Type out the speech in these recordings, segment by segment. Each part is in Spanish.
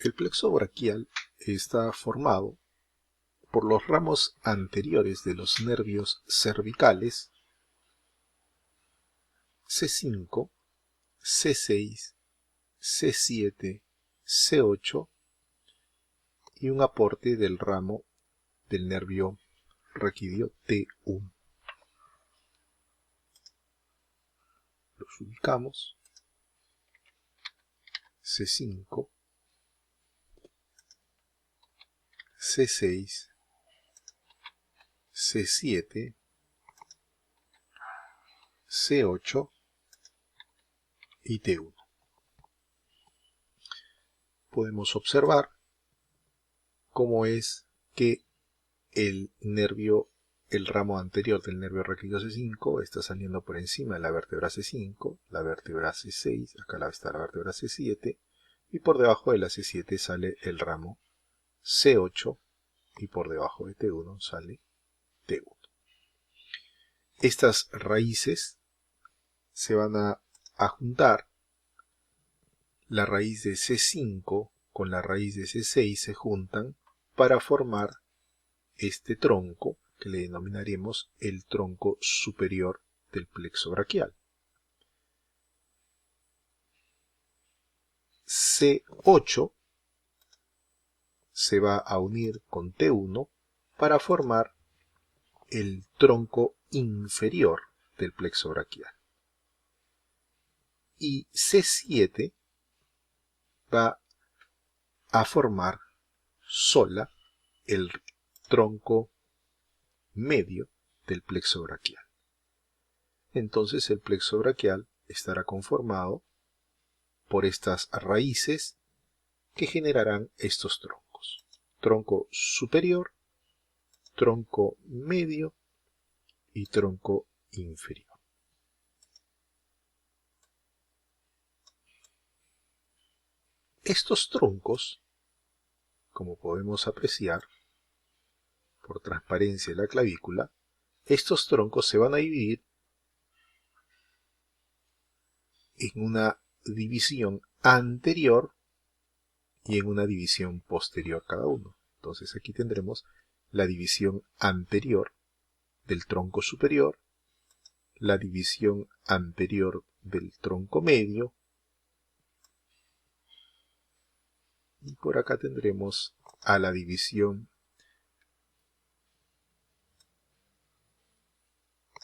El plexo braquial está formado por los ramos anteriores de los nervios cervicales C5, C6, C7, C8 y un aporte del ramo del nervio raquídeo T1. Los ubicamos. C5, C6, C7, C8 y T1. Podemos observar cómo es que el ramo anterior del nervio raquídeo C5 está saliendo por encima de la vértebra C5, la vértebra C6, acá está la vértebra C7, y por debajo de la C7 sale el ramo C8, y por debajo de T1 sale T1. Estas raíces se van a juntar. La raíz de C5 con la raíz de C6 se juntan para formar este tronco que le denominaremos el tronco superior del plexo braquial. C8 se va a unir con T1 para formar el tronco inferior del plexo braquial. Y C7 va a formar sola el tronco medio del plexo braquial. Entonces el plexo braquial estará conformado por estas raíces que generarán estos troncos. Tronco superior, tronco medio y tronco inferior. Estos troncos, como podemos apreciar por transparencia de la clavícula, estos troncos se van a dividir en una división anterior y en una división posterior cada uno. Entonces aquí tendremos la división anterior del tronco superior, la división anterior del tronco medio, y por acá tendremos a la división,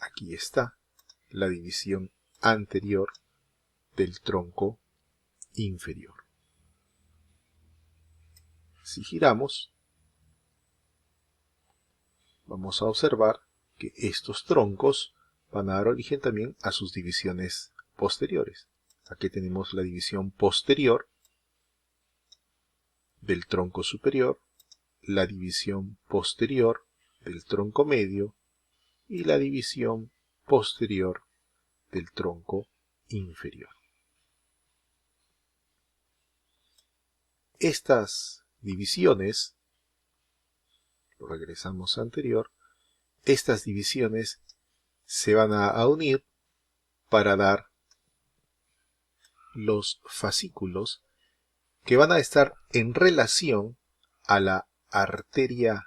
aquí está, la división anterior del tronco inferior. Si giramos, vamos a observar que estos troncos van a dar origen también a sus divisiones posteriores. Aquí tenemos la división posterior del tronco superior, la división posterior del tronco medio y la división posterior del tronco inferior. Estas divisiones, lo regresamos a anterior, estas divisiones se van a unir para dar los fascículos que van a estar en relación a la arteria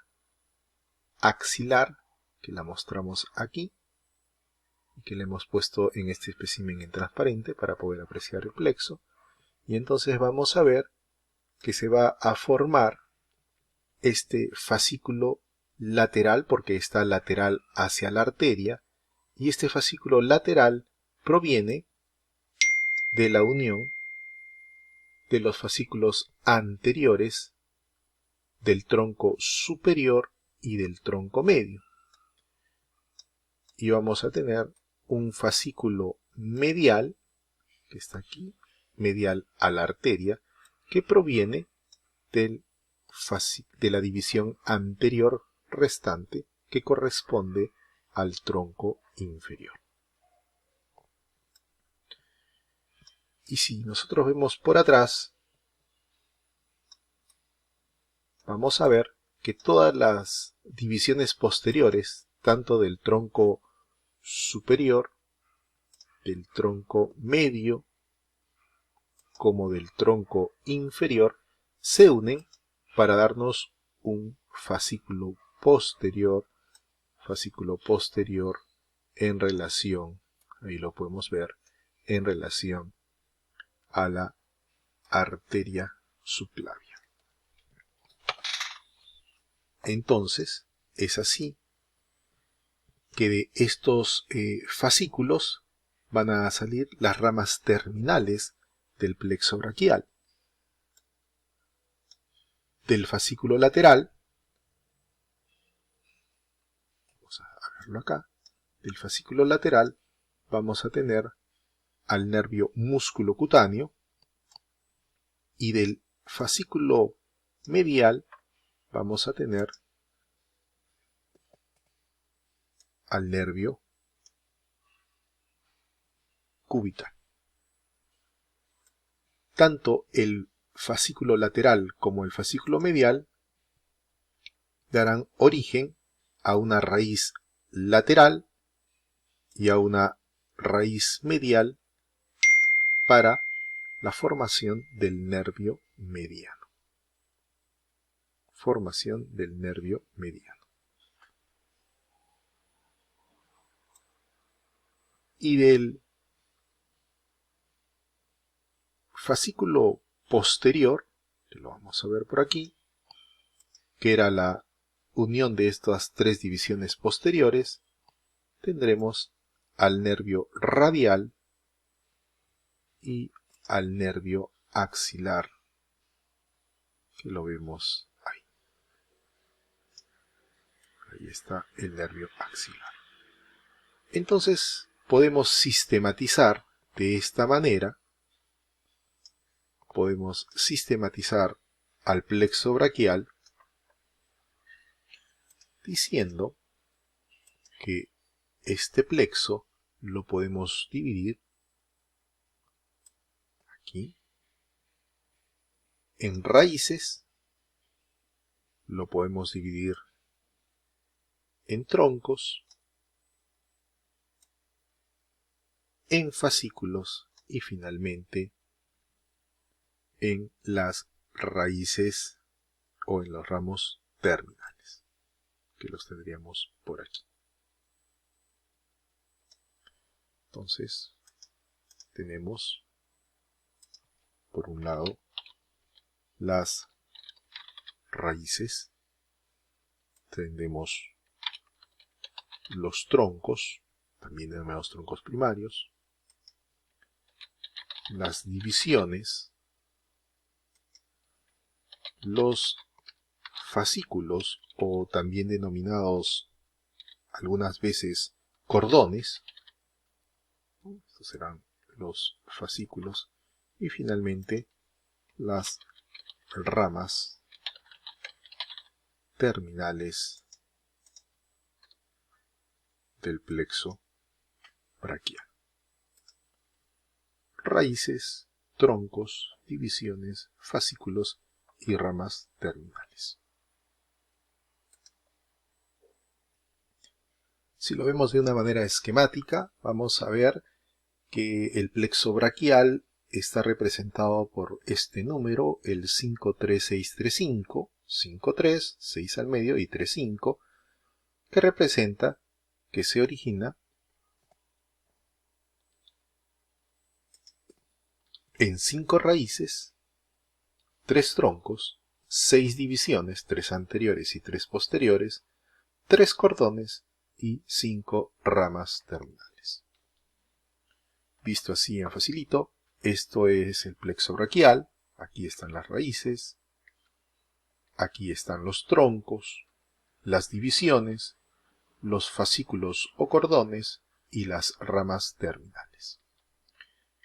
axilar, que la mostramos aquí, y que le hemos puesto en este espécimen en transparente para poder apreciar el plexo. Y entonces vamos a ver que se va a formar este fascículo lateral, porque está lateral hacia la arteria, y este fascículo lateral proviene de la unión de los fascículos anteriores del tronco superior y del tronco medio. Y vamos a tener un fascículo medial, que está aquí, medial a la arteria, que proviene de la división anterior restante, que corresponde al tronco inferior. Y si nosotros vemos por atrás, vamos a ver que todas las divisiones posteriores, tanto del tronco superior, del tronco medio, como del tronco inferior, se unen para darnos un fascículo posterior en relación, ahí lo podemos ver, en relación a la arteria subclavia. Entonces, es así que de estos fascículos van a salir las ramas terminales del plexo braquial. Del fascículo lateral, vamos a verlo acá, del fascículo lateral vamos a tener al nervio músculo cutáneo, y del fascículo medial vamos a tener al nervio cubital. Tanto el fascículo lateral como el fascículo medial darán origen a una raíz lateral y a una raíz medial para la formación del nervio mediano. Formación del nervio mediano. Y del fascículo posterior, que lo vamos a ver por aquí, que era la unión de estas tres divisiones posteriores, tendremos al nervio radial y al nervio axilar, que lo vemos ahí. Ahí está el nervio axilar. Entonces podemos sistematizar de esta manera, podemos sistematizar al plexo braquial diciendo que este plexo lo podemos dividir aquí en raíces, lo podemos dividir en troncos, en fascículos y finalmente en las raíces o en los ramos terminales, que los tendríamos por aquí. Entonces tenemos por un lado las raíces, tendremos los troncos, también denominados troncos primarios, las divisiones, los fascículos o también denominados algunas veces cordones, estos serán los fascículos, y finalmente las ramas terminales del plexo braquial. Raíces, troncos, divisiones, fascículos y ramas terminales. Si lo vemos de una manera esquemática, vamos a ver que el plexo braquial está representado por este número, el 53635, 53, 6 al medio y 35, que representa que se origina en 5 raíces, 3 troncos, 6 divisiones, 3 anteriores y 3 posteriores, 3 cordones y 5 ramas terminales. Visto así en facilito, esto es el plexo braquial, aquí están las raíces, aquí están los troncos, las divisiones, los fascículos o cordones y las ramas terminales.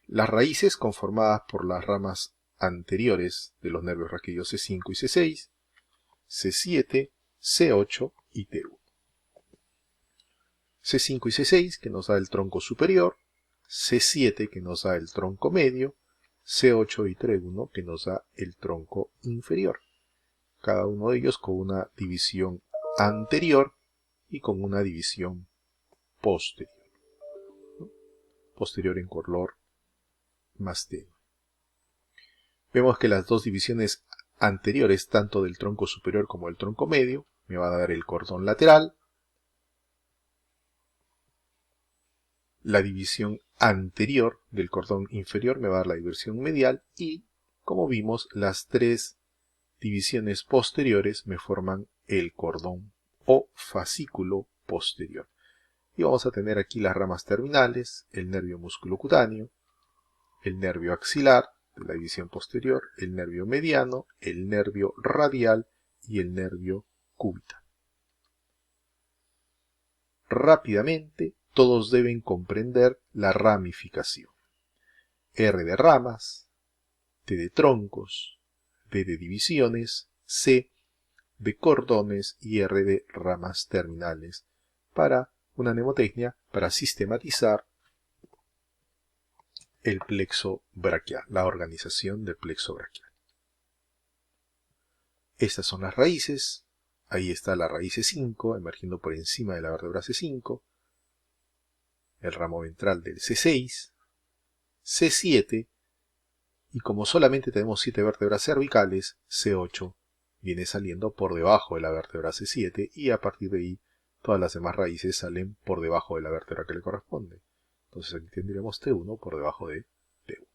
Las raíces conformadas por las ramas anteriores de los nervios raquídeos C5 y C6, C7, C8 y T1. C5 y C6 que nos da el tronco superior, C7 que nos da el tronco medio, C8 y T1 que nos da el tronco inferior. Cada uno de ellos con una división anterior y con una división posterior. Posterior en color más tenue. Vemos que las dos divisiones anteriores tanto del tronco superior como del tronco medio me va a dar el cordón lateral. La división anterior del cordón inferior me va a dar la división medial y, como vimos, las tres divisiones posteriores me forman el cordón o fascículo posterior. Y vamos a tener aquí las ramas terminales, el nervio musculocutáneo, el nervio axilar de la división posterior, el nervio mediano, el nervio radial y el nervio cubital. Rápidamente, todos deben comprender la ramificación. R de ramas, T de troncos, D de divisiones, C de cordones y R de ramas terminales para una mnemotecnia para sistematizar el plexo braquial, la organización del plexo braquial. Estas son las raíces. Ahí está la raíz C5 emergiendo por encima de la vértebra C5, el ramo ventral del C6, C7, y como solamente tenemos 7 vértebras cervicales, C8 viene saliendo por debajo de la vértebra C7 y a partir de ahí todas las demás raíces salen por debajo de la vértebra que le corresponde. Entonces aquí tendríamos T1 por debajo de T1.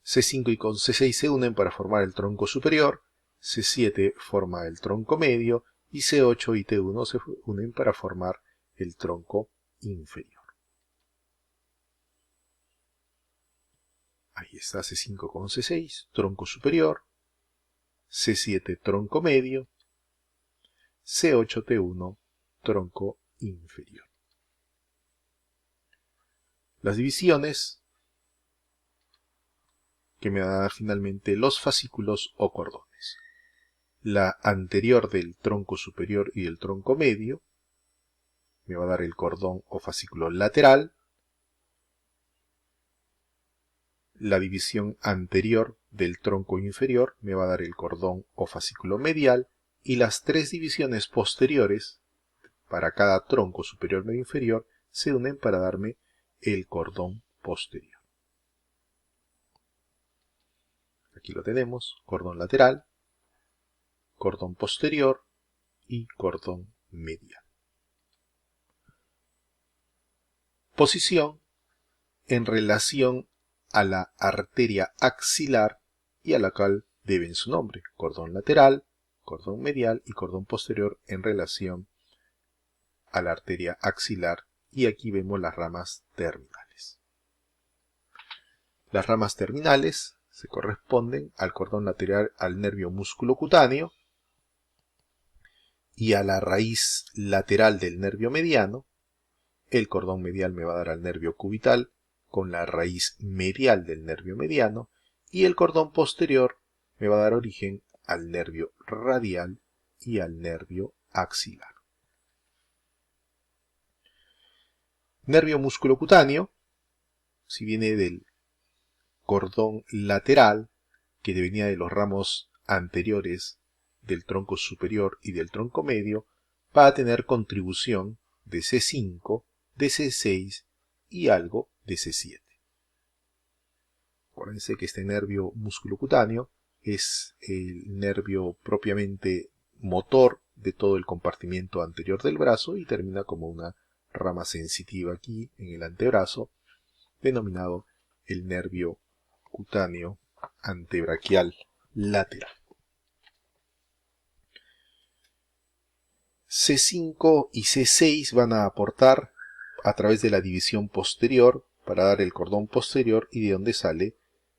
C5 y con C6 se unen para formar el tronco superior, C7 forma el tronco medio y C8 y T1 se unen para formar el tronco inferior. Ahí está C5 con C6, tronco superior, C7 tronco medio, C8 T1 tronco inferior. Las divisiones que me van a dar finalmente los fascículos o cordones. La anterior del tronco superior y del tronco medio me va a dar el cordón o fascículo lateral. La división anterior del tronco inferior me va a dar el cordón o fascículo medial y las tres divisiones posteriores para cada tronco superior medio inferior se unen para darme el cordón posterior. Aquí lo tenemos, cordón lateral, cordón posterior y cordón medial. Posición en relación a la arteria axilar y a la cual deben su nombre, cordón lateral, cordón medial y cordón posterior en relación a la arteria axilar, y aquí vemos las ramas terminales. Las ramas terminales se corresponden al cordón lateral al nervio musculocutáneo y a la raíz lateral del nervio mediano. El cordón medial me va a dar al nervio cubital con la raíz medial del nervio mediano y el cordón posterior me va a dar origen al nervio radial y al nervio axilar. Nervio musculocutáneo, si viene del cordón lateral, que venía de los ramos anteriores del tronco superior y del tronco medio, va a tener contribución de C5, de C6 y algo de C7. Acuérdense que este nervio musculocutáneo es el nervio propiamente motor de todo el compartimiento anterior del brazo y termina como una rama sensitiva aquí en el antebrazo, denominado el nervio cutáneo antebraquial lateral. C5 y C6 van a aportar a través de la división posterior para dar el cordón posterior y de donde sale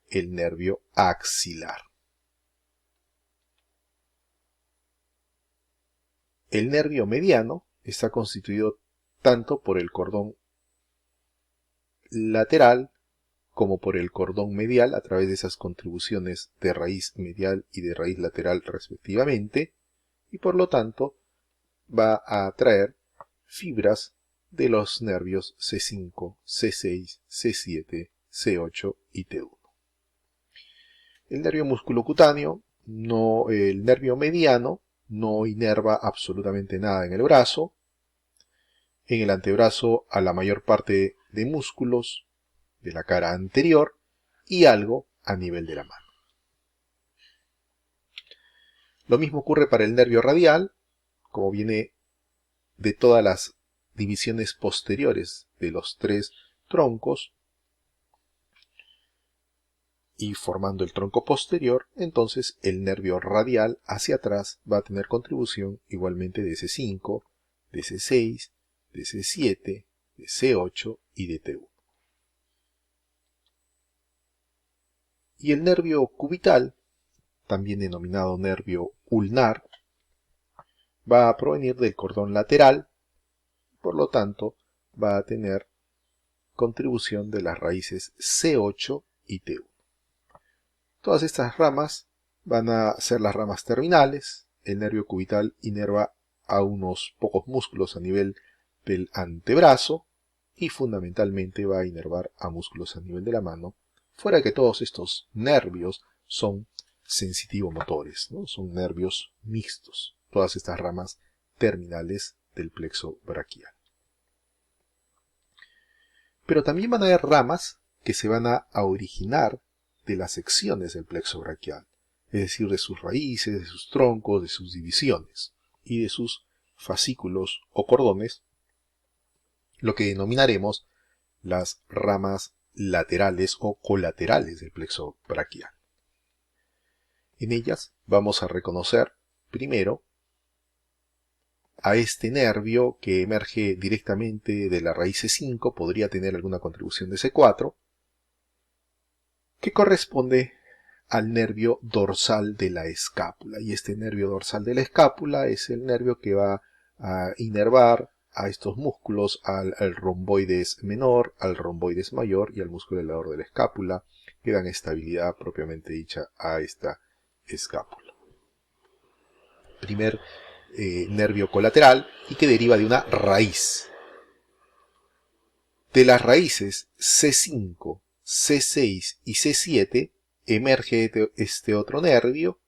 el nervio axilar. El nervio mediano está constituido tanto por el cordón lateral como por el cordón medial a través de esas contribuciones de raíz medial y de raíz lateral respectivamente, y por lo tanto va a atraer fibras de los nervios C5, C6, C7, C8 y T1. El nervio musculocutáneo, el nervio mediano, no inerva absolutamente nada en el brazo. En el antebrazo a la mayor parte de músculos de la cara anterior y algo a nivel de la mano. Lo mismo ocurre para el nervio radial, como viene de todas las divisiones posteriores de los tres troncos y formando el tronco posterior, entonces el nervio radial hacia atrás va a tener contribución igualmente de C5, de C6, de C7, de C8 y de T1. Y el nervio cubital, también denominado nervio ulnar, va a provenir del cordón lateral, por lo tanto va a tener contribución de las raíces C8 y T1. Todas estas ramas van a ser las ramas terminales. El nervio cubital inerva a unos pocos músculos a nivel del antebrazo y fundamentalmente va a inervar a músculos a nivel de la mano, fuera de que todos estos nervios son sensitivo-motores, ¿no? Son nervios mixtos, todas estas ramas terminales del plexo braquial. Pero también van a haber ramas que se van a originar de las secciones del plexo braquial, es decir, de sus raíces, de sus troncos, de sus divisiones y de sus fascículos o cordones, lo que denominaremos las ramas laterales o colaterales del plexo braquial. En ellas vamos a reconocer primero a este nervio que emerge directamente de la raíz C5, podría tener alguna contribución de C4, que corresponde al nervio dorsal de la escápula. Y este nervio dorsal de la escápula es el nervio que va a inervar a estos músculos, al romboides menor, al romboides mayor y al músculo elevador de la escápula, que dan estabilidad propiamente dicha a esta escápula. Primer nervio colateral y que deriva de una raíz. De las raíces C5, C6 y C7 emerge este otro nervio,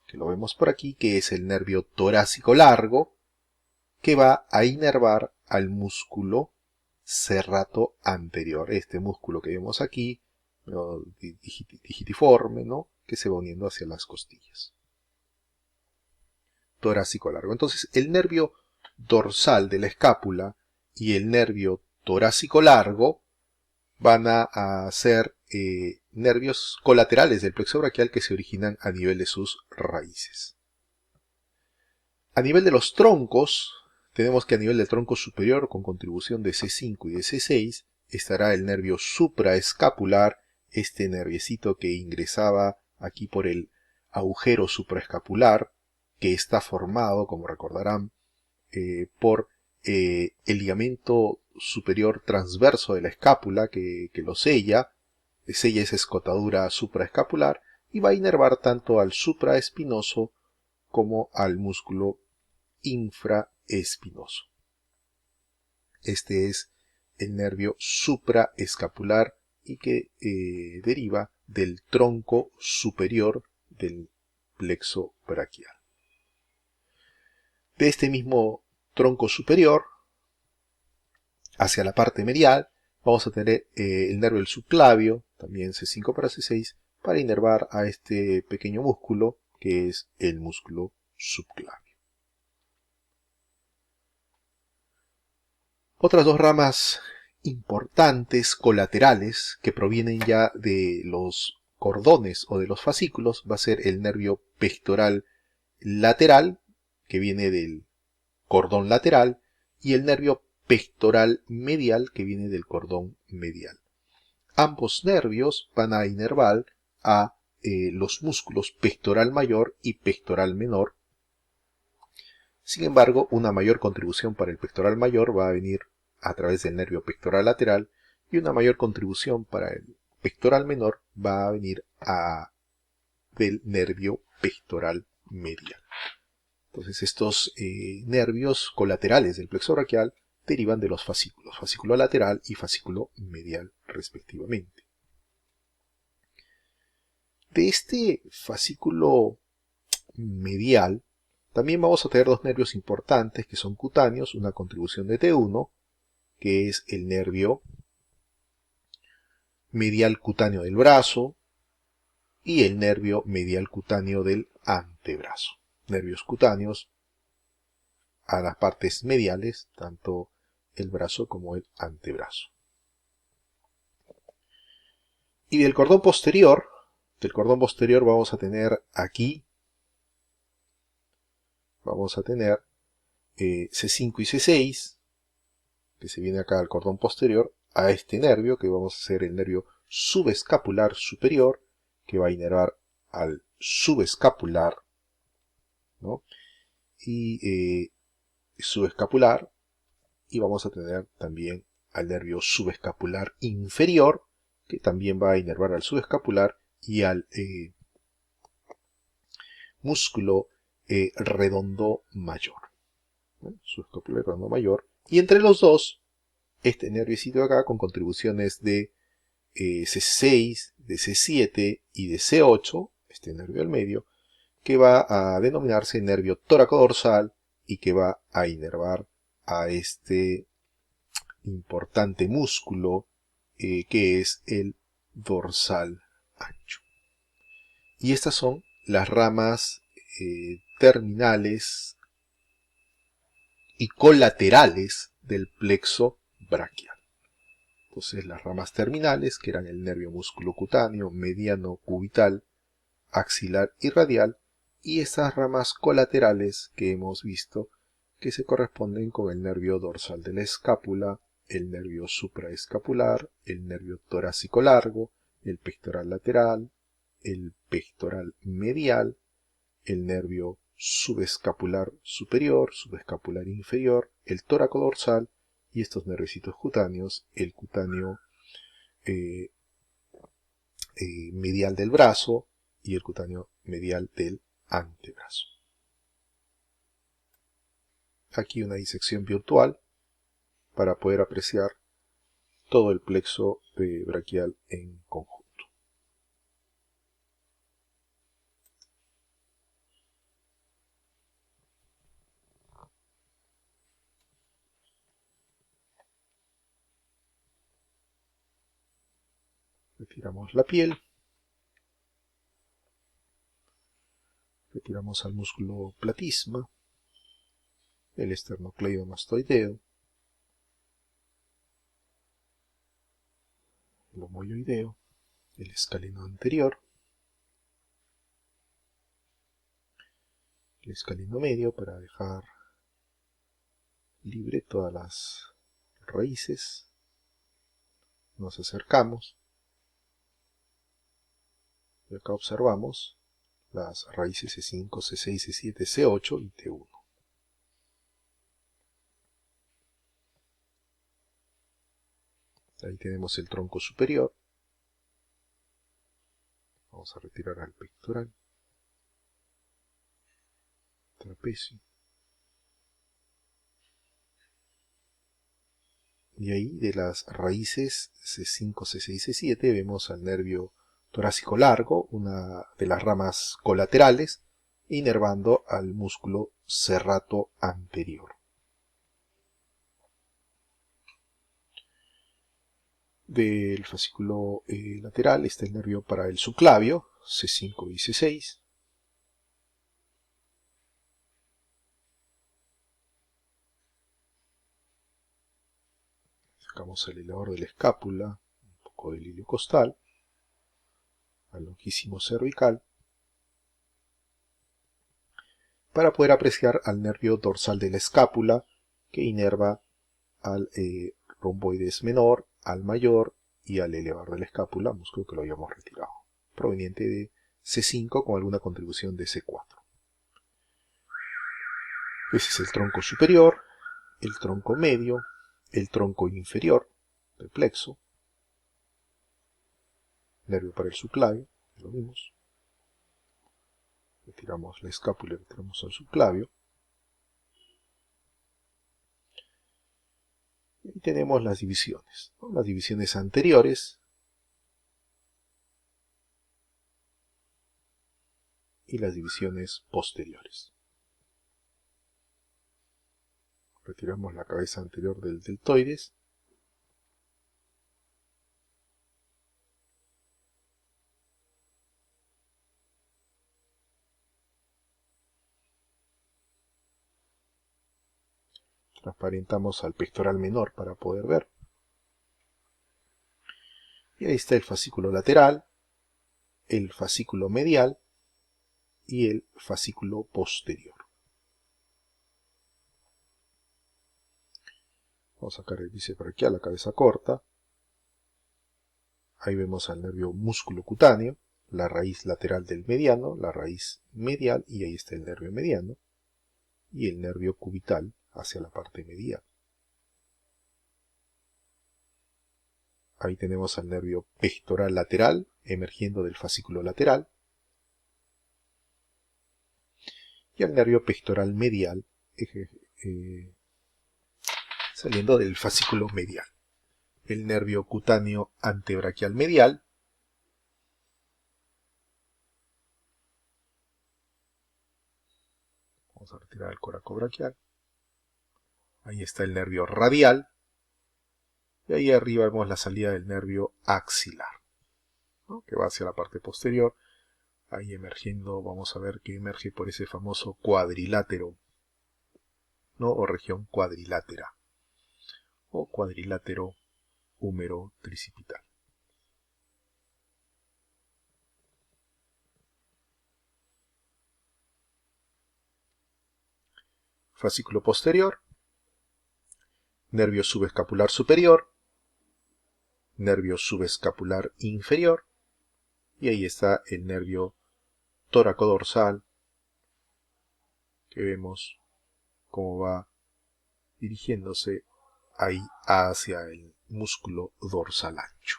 que lo vemos por aquí, que es el nervio torácico largo, que va a inervar al músculo serrato anterior. Este músculo que vemos aquí, digitiforme, ¿no? Que se va uniendo hacia las costillas. Torácico largo. Entonces, el nervio dorsal de la escápula y el nervio torácico largo van a ser nervios colaterales del plexo braquial que se originan a nivel de sus raíces. A nivel de los troncos, tenemos que a nivel del tronco superior, con contribución de C5 y de C6, estará el nervio supraescapular, este nerviecito que ingresaba aquí por el agujero supraescapular, que está formado, como recordarán, por el ligamento superior transverso de la escápula que lo sella esa escotadura supraescapular y va a inervar tanto al supraespinoso como al músculo infraespinoso. Este es el nervio supraescapular y que deriva del tronco superior del plexo braquial. De este mismo tronco superior, hacia la parte medial, vamos a tener el nervio del subclavio, también C5 para C6, para inervar a este pequeño músculo, que es el músculo subclavio. Otras dos ramas importantes, colaterales, que provienen ya de los cordones o de los fascículos, va a ser el nervio pectoral lateral, que viene del cordón lateral, y el nervio pectoral medial, que viene del cordón medial. Ambos nervios van a inervar a los músculos pectoral mayor y pectoral menor. Sin embargo, una mayor contribución para el pectoral mayor va a venir a través del nervio pectoral lateral y una mayor contribución para el pectoral menor va a venir del nervio pectoral medial. Entonces estos nervios colaterales del plexo braquial derivan de los fascículos, fascículo lateral y fascículo medial respectivamente. De este fascículo medial también vamos a tener dos nervios importantes que son cutáneos, una contribución de T1, que es el nervio medial cutáneo del brazo y el nervio medial cutáneo del antebrazo. nervios cutáneos a las partes mediales, tanto el brazo como el antebrazo. Y del cordón posterior vamos a tener aquí, vamos a tener C5 y C6, que se viene acá al cordón posterior, a este nervio, que vamos a hacer el nervio subescapular superior, que va a inervar al subescapular, ¿no? Y subescapular, y vamos a tener también al nervio subescapular inferior, que también va a inervar al subescapular y al músculo redondo mayor, ¿no? Subescapular redondo mayor. Y entre los dos, este nerviecito de acá con contribuciones de C6, de C7 y de C8, este nervio al medio, que va a denominarse nervio tóraco-dorsal y que va a inervar a este importante músculo que es el dorsal ancho. Y estas son las ramas terminales y colaterales del plexo braquial. Entonces las ramas terminales, que eran el nervio músculo cutáneo, mediano, cubital, axilar y radial, y estas ramas colaterales que hemos visto que se corresponden con el nervio dorsal de la escápula, el nervio supraescapular, el nervio torácico largo, el pectoral lateral, el pectoral medial, el nervio subescapular superior, subescapular inferior, el tóraco dorsal y estos nerviositos cutáneos, el cutáneo medial del brazo y el cutáneo medial del antebrazo. Aquí una disección virtual para poder apreciar todo el plexo braquial en conjunto. Retiramos la piel. Retiramos al músculo platisma, el esternocleidomastoideo, el homoioideo, el escaleno anterior, el escaleno medio para dejar libre todas las raíces. Nos acercamos y acá observamos las raíces C5, C6, C7, C8 y T1. Ahí tenemos el tronco superior. Vamos a retirar al pectoral, trapecio. Y ahí de las raíces C5, C6, C7 vemos al nervio torácico largo, una de las ramas colaterales, inervando al músculo serrato anterior. Del fascículo lateral está el nervio para el subclavio, C5 y C6. Sacamos el elevador de la escápula, un poco del ilio costal, al lonquísimo cervical, para poder apreciar al nervio dorsal de la escápula, que inerva al romboides menor, al mayor y al elevador de la escápula, músculo que lo habíamos retirado, proveniente de C5 con alguna contribución de C4. Ese es el tronco superior, el tronco medio, el tronco inferior del plexo, nervio para el subclavio, lo vimos. Retiramos la escápula y retiramos al subclavio. Y tenemos las divisiones, ¿no? Las divisiones anteriores y las divisiones posteriores. Retiramos la cabeza anterior del deltoides. Transparentamos al pectoral menor para poder ver. Y ahí está el fascículo lateral, el fascículo medial y el fascículo posterior. Vamos a sacar el bíceps braquial, la cabeza corta. Ahí vemos al nervio músculo cutáneo, la raíz lateral del mediano, la raíz medial, y ahí está el nervio mediano, y el nervio cubital hacia la parte medial. Ahí tenemos al nervio pectoral lateral, emergiendo del fascículo lateral, y al nervio pectoral medial, saliendo del fascículo medial. El nervio cutáneo antebraquial medial, vamos a retirar el coracobraquial, ahí está el nervio radial, y ahí arriba vemos la salida del nervio axilar, ¿no?, que va hacia la parte posterior. Ahí emergiendo, vamos a ver que emerge por ese famoso cuadrilátero, ¿no?, o región cuadrilátera, o cuadrilátero húmero tricipital. Fascículo posterior, nervio subescapular superior, nervio subescapular inferior, y ahí está el nervio tóraco-dorsal, que vemos cómo va dirigiéndose ahí hacia el músculo dorsal ancho.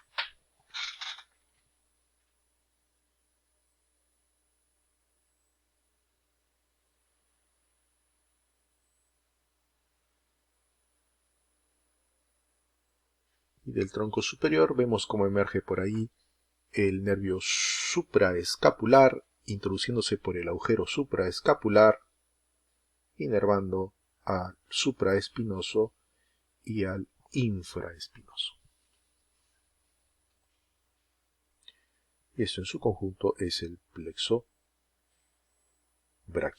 Y del tronco superior vemos cómo emerge por ahí el nervio supraescapular, introduciéndose por el agujero supraescapular, inervando al supraespinoso y al infraespinoso. Y esto en su conjunto es el plexo braquial.